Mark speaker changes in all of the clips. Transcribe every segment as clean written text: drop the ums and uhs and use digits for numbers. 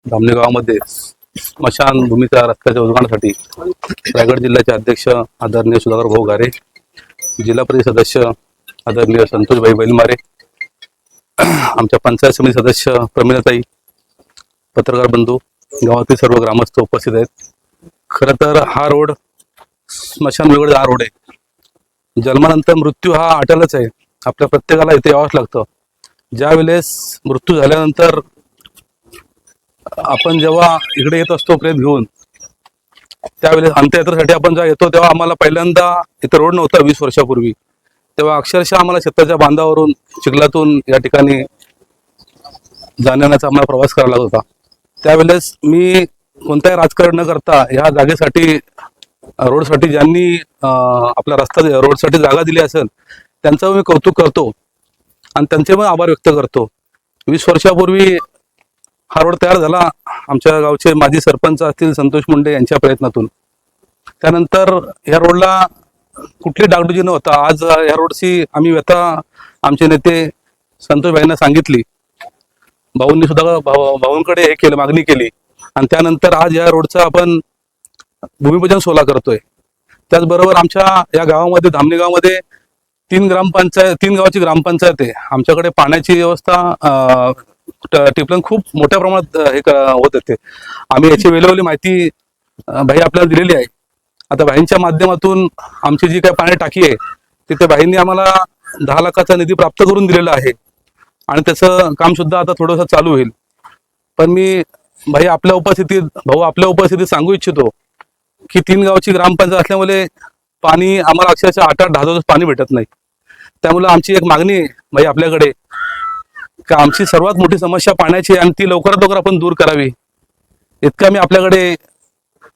Speaker 1: धामणे गावामध्ये स्मशानभूमीच्या रस्त्याच्या उद्घाटनासाठी रायगड जिल्ह्याचे अध्यक्ष आदरणीय सुधाकर भाऊ घारे, जिल्हा परिषद सदस्य आदरणीय संतोषभाई बैलमारे, आमच्या पंचायत समिती सदस्य प्रमिलाताई, पत्रकार बंधू, गावातील सर्व ग्रामस्थ उपस्थित आहेत. खरं तर हा रोड स्मशान वेगळा हा रोड आहे. जन्मानंतर मृत्यू हा अटलच आहे. आपल्या प्रत्येकाला इथे यावंच लागतं. ज्या वेळेस मृत्यू झाल्यानंतर आपण जेव्हा इकडे येत असतो प्रेत घेऊन, त्यावेळेस अंत्ययात्रेसाठी आपण जेव्हा येतो तेव्हा आम्हाला पहिल्यांदा इथं रोड नव्हता 20 वर्षापूर्वी. तेव्हा अक्षरशः आम्हाला शेताच्या बांधावरून चिखलातून या ठिकाणी जाण्याचा आम्हाला प्रवास करावा लागत होता. त्यावेळेस मी कोणताही राजकारण न करता ह्या जागेसाठी रोडसाठी ज्यांनी आपला रस्ता रोडसाठी जागा दिली असेल त्यांचं मी कौतुक करतो आणि त्यांचे पण आभार व्यक्त करतो. 20 वर्षापूर्वी हा रोड तयार झाला आमच्या गावचे माजी सरपंच असतील संतोष मुंडे यांच्या प्रयत्नातून. त्यानंतर या रोडला कुठली डागडुजी नव्हता. आज या रोडची आम्ही व्यथा आमचे नेते संतोषभाईंना सांगितली, भाऊंनी सुद्धा भाऊंकडे हे केलं, मागणी केली आणि त्यानंतर आज या रोडचं आपण भूमिपूजन सोहळा करतोय. त्याचबरोबर आमच्या या गावामध्ये धामणे गावामध्ये 3 गावाची ग्रामपंचायत आहे. आमच्याकडे पाण्याची व्यवस्था टिपलन खूप मोठ्या प्रमाणात होत होते. आम्ही याची वेळोवेळी माहिती भाई आपल्याला दिलेली आहे. आता भाईंच्या माध्यमातून आमची जी काही पाणी टाकी आहे तिथे भाईंनी आम्हाला 10 लाखाचा निधी प्राप्त करून दिलेला आहे आणि त्याचं काम सुद्धा आता थोडंसं चालू होईल. पण मी भाऊ आपल्या उपस्थितीत सांगू इच्छितो की 3 गावची ग्रामपंचायत असल्यामुळे पाणी आम्हाला अक्षरशः 8-10 दिवस पाणी भेटत नाही. त्यामुळे आमची एक मागणी आहे भाई आपल्याकडे का आमची सर्वात मोठी समस्या पाण्याची आणि ती लवकरात लवकर आपण दूर करावी, इतका मी आपल्याकडे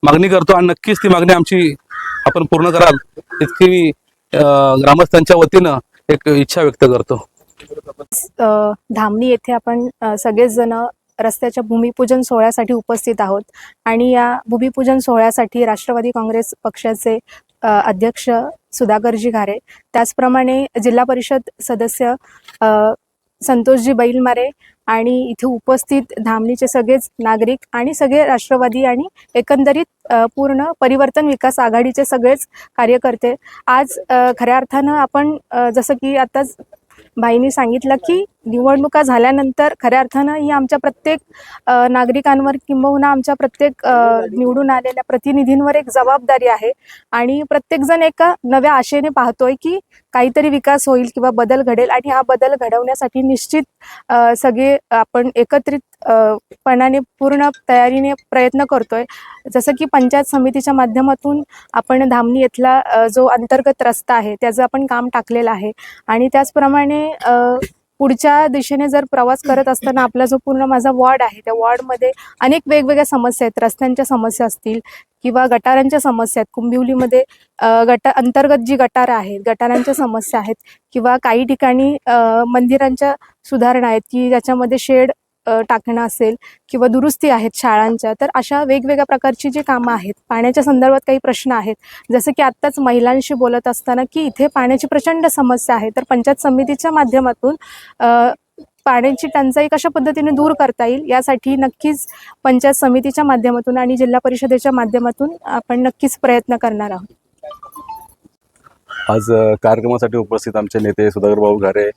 Speaker 1: मागणी करतो आणि नक्कीच ती मागणी आमची आपण पूर्ण कराल इतकी मी ग्रामस्थांच्या वतीनं एक इच्छा व्यक्त करतो.
Speaker 2: धामणी येथे आपण सगळेच जण रस्त्याच्या भूमिपूजन सोहळ्यासाठी उपस्थित आहोत आणि या भूमिपूजन सोहळ्यासाठी राष्ट्रवादी काँग्रेस पक्षाचे अध्यक्ष सुधाकरजी घारे, त्याचप्रमाणे जिल्हा परिषद सदस्य संतोषजी बैलमारे आणि इथे उपस्थित धामणीचे सगळेच नागरिक आणि सगळे राष्ट्रवादी आणि एकंदरीत पूर्ण परिवर्तन विकास आघाडीचे सगळेच कार्यकर्ते आज खऱ्या अर्थानं आपण जसं की आताच भाईंनी सांगितलं की निवडणुका झाल्यानंतर खऱ्या अर्थानं ही आमच्या प्रत्येक नागरिकांवर किंबहुना आमच्या प्रत्येक निवडून आलेल्या प्रतिनिधींवर एक जबाबदारी आहे आणि प्रत्येकजण एका नव्या आशेने पाहतोय की काहीतरी विकास होईल किंवा बदल घडेल आणि हा बदल घडवण्यासाठी निश्चित सगळे आपण एकत्रित पणाने पूर्ण तयारीने प्रयत्न करतोय. जसं की पंचायत समितीच्या माध्यमातून आपण धामणी येथला जो अंतर्गत रस्ता आहे त्याचं आपण काम टाकलेलं आहे आणि त्याचप्रमाणे पुढच्या दिशेने जर प्रवास करत असताना आपला जो पूर्ण माझा वॉर्ड आहे त्या वॉर्डमध्ये अनेक वेगवेगळ्या समस्या आहेत. रस्त्यांच्या समस्या असतील किंवा गटारांच्या समस्या आहेत. कुंभिवलीमध्ये अंतर्गत जी गटारं आहेत गटारांच्या समस्या आहेत किंवा काही ठिकाणी मंदिरांच्या सुधारणा आहेत की ज्याच्यामध्ये शेड टाकणं असेल किंवा दुरुस्ती आहेत शाळांच्या. तर अशा वेगवेगळ्या प्रकारची जी कामं आहेत. पाण्याच्या संदर्भात काही प्रश्न आहेत, जसं की आत्ताच महिलांशी बोलत असताना की इथे पाण्याची प्रचंड समस्या आहे. तर पंचायत समितीच्या माध्यमातून पाण्याची टंचाई कशा पद्धतीने दूर करता येईल यासाठी नक्कीच पंचायत समितीच्या माध्यमातून आणि जिल्हा परिषदेच्या माध्यमातून आपण नक्कीच प्रयत्न करणार आहोत.
Speaker 3: आज कार्यक्रमासाठी उपस्थित आमचे नेते सुधाकर भाऊ घारे,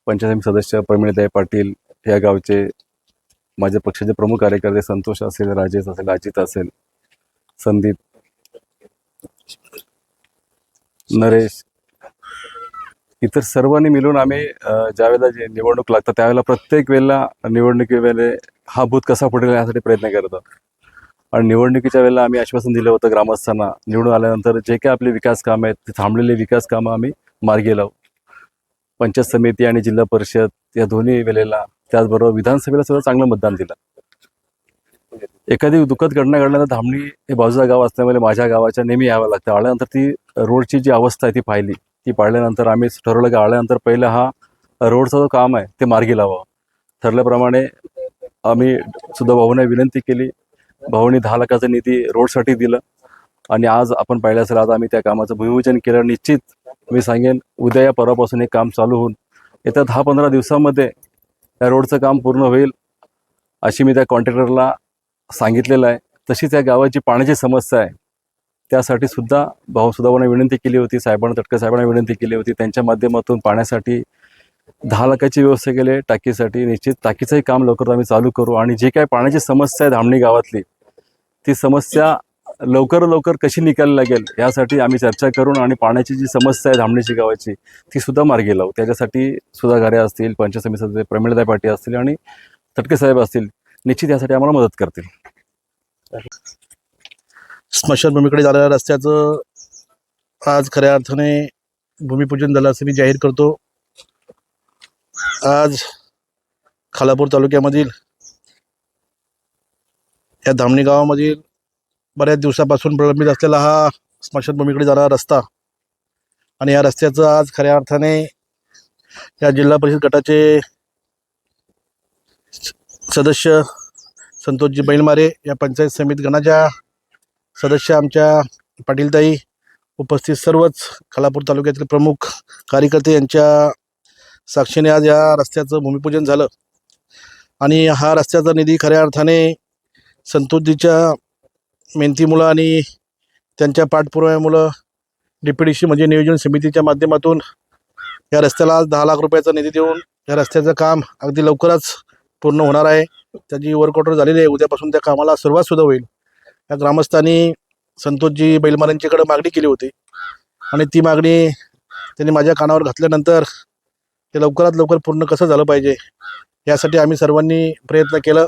Speaker 3: पंचायत समिती सदस्य प्रमिलाताई पाटील, या गावचे माझ्या पक्षाचे प्रमुख कार्यकर्ते संतोष असेल, राजेश असेल, अजित असेल, संदीप, नरेश, इतर सर्वांनी मिळून आम्ही ज्यावेळेला जे निवडणूक लागतात त्यावेळेला प्रत्येक वेळेला निवडणुकीवेळे हा बूथ कसा पडेल यासाठी प्रयत्न करतात आणि निवडणुकीच्या वेळेला आम्ही आश्वासन दिलं होतं ग्रामस्थांना निवडून आल्यानंतर जे काही आपले विकास कामं आहेत ते थांबलेले विकास कामं आम्ही मार्गी लावू. पंचायत समिती आणि जिल्हा परिषद या दोन्ही वेळेला, त्याचबरोबर विधानसभेला सुद्धा चांगलं मतदान दिलं. एखादी दुःखद घटना घडल्यानंतर धामणी हे बाजूचं गाव असल्यामुळे माझ्या गावाच्या नेहमी यावं लागतं. आल्यानंतर ती रोडची जी अवस्था आहे ती पाहिली. ती पाहिल्यानंतर आम्ही ठरवलं की आल्यानंतर पहिलं हा रोडचं जो काम आहे ते मार्गी लावावं. ठरल्याप्रमाणे आम्ही सुद्धा भाऊंना विनंती केली. भाऊंनी 10 लाखाचा निधी रोडसाठी दिलं आणि आज आपण पाहिलं असेल आज आम्ही त्या कामाचं भूमिपूजन केलं. निश्चित मी सांगेन उद्या या परवापासून हे काम चालू होऊन येत्या 10-15 दिवसामध्ये या रोडचं काम पूर्ण होईल अशी मी त्या कॉन्ट्रॅक्टरला सांगितलेलं आहे. तशीच या गावाची पाण्याची समस्या आहे, त्यासाठी सुद्धा भाऊसाहेबांना विनंती केली होती, साहेबांना, तटकरे साहेबांना विनंती केली होती. त्यांच्या माध्यमातून पाण्यासाठी 10 लाखाची व्यवस्था केली आहे टाकीसाठी. निश्चित टाकीचंही काम लवकर आम्ही चालू करू आणि जी काय पाण्याची समस्या आहे धामणी गावातली, ती समस्या लवकर कशी निकाली लागेल यासाठी आम्ही चर्चा करून आणि पाण्याची जी समस्या आहे धामणीची गावाची ती सुद्धा मार्गी लावू. त्याच्यासाठी सुधा घारे असतील, पंचायत समिती सदस्य प्रमिळाताई पाटील असतील आणि तटकरे साहेब असतील, निश्चित यासाठी आम्हाला मदत करतील.
Speaker 4: स्मशानभूमीकडे जाणाऱ्या रस्त्याचं आज खऱ्या अर्थाने भूमिपूजन झालं असं मी जाहीर करतो. आज खालापूर तालुक्यामधील या धामणी गावामधील बऱ्याच दिवसापासून प्रलंबित असलेला हा स्मशानभूमीकडे जाणारा रस्ता आणि या रस्त्याचं आज खऱ्या अर्थाने या जिल्हा परिषद गटाचे सदस्य संतोषजी बैलमारे, या पंचायत समिती गणाच्या सदस्य आमच्या पाटीलताई, उपस्थित सर्वच खालापूर तालुक्यातील प्रमुख कार्यकर्ते यांच्या साक्षीने आज या रस्त्याचं भूमिपूजन झालं. आणि हा रस्त्याचा निधी खऱ्या अर्थाने संतोषजीच्या मेहनतीमुळं आणि त्यांच्या पाठपुराव्यामुळं DPDC म्हणजे नियोजन समितीच्या माध्यमातून या रस्त्याला आज 10 लाख रुपयाचा निधी देऊन या रस्त्याचं काम अगदी लवकरच पूर्ण होणार आहे. त्याची वर्क ऑर्डर झालेली आहे. उद्यापासून त्या कामाला सुरुवातसुद्धा होईल. या ग्रामस्थांनी संतोषजी बैलमारेंच्याकडे मागणी केली होती आणि ती मागणी त्यांनी माझ्या कानावर घातल्यानंतर ते लवकरात लवकर पूर्ण कसं झालं पाहिजे यासाठी आम्ही सर्वांनी प्रयत्न केलं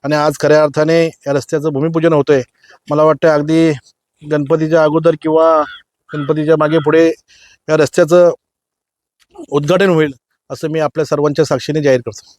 Speaker 4: आणि आज खऱ्या अर्थाने या रस्त्याचं भूमिपूजन होतं आहे. मला वाटतं अगदी गणपतीच्या अगोदर किंवा गणपतीच्या मागे पुढे या रस्त्याचं उद्घाटन होईल असं मी आपल्या सर्वांच्या साक्षीने जाहीर करतो.